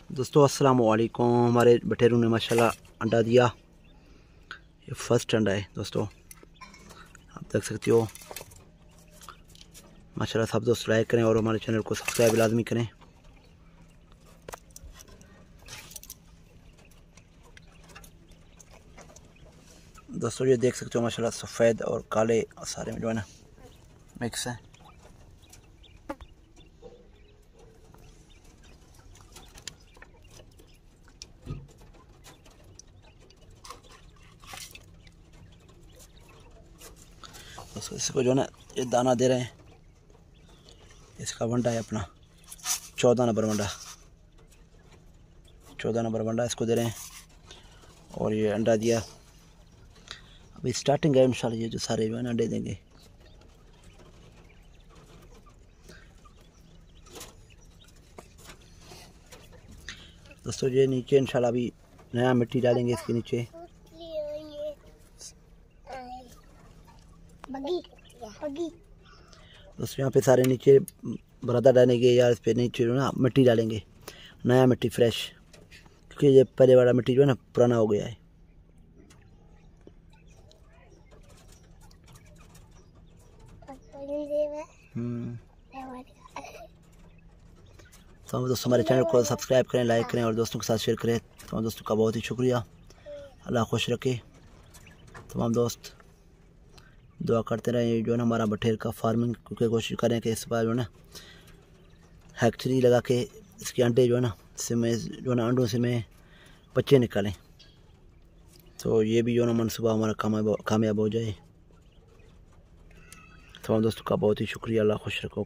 दोस्तों अस्सलाम वालेकुम। हमारे बटेरों ने माशाल्लाह अंडा दिया। ये फर्स्ट अंडा है दोस्तों, आप देख सकते हो। माशाल्लाह सब दोस्त लाइक करें और हमारे चैनल को सब्सक्राइब लाजमी करें। दोस्तों ये देख सकते हो माशाल्लाह सफ़ेद और काले सारे में जो है ना मिक्स है। दोस्तों इसको जो है ना ये दाना दे रहे हैं। इसका वंडा है अपना 14 नंबर वंडा, 14 नंबर वंडा इसको दे रहे हैं। और ये अंडा दिया, अभी स्टार्टिंग है। इंशाल्लाह ये जो सारे जो है ना अंडे देंगे। दोस्तों ये नीचे इंशाल्लाह अभी नया मिट्टी डालेंगे इसके नीचे। दोस्तों यहाँ पे सारे नीचे बरादा डालेंगे या इस पे नीचे जो है ना मिट्टी डालेंगे, नया मिट्टी फ्रेश, क्योंकि ये पहले वाला मिट्टी जो है ना पुराना हो गया है। तो दोस्तों हमारे चैनल को सब्सक्राइब करें, लाइक करें और दोस्तों के साथ शेयर करें। तमाम दोस्तों का बहुत ही शुक्रिया। अल्लाह खुश रखे तमाम दोस्त। दुआ करते रहें जो है ना हमारा बटेर का फार्मिंग, क्योंकि कोशिश करें कि इस बार जो है ना हैचरी लगा के इसके अंडे जो है ना इसमें जो है ना अंडों से में बच्चे निकालें, तो ये भी जो है ना मनसूबा हमारा कामयाब हो जाए। तमाम दोस्तों का बहुत ही शुक्रिया। अल्लाह खुश रखो।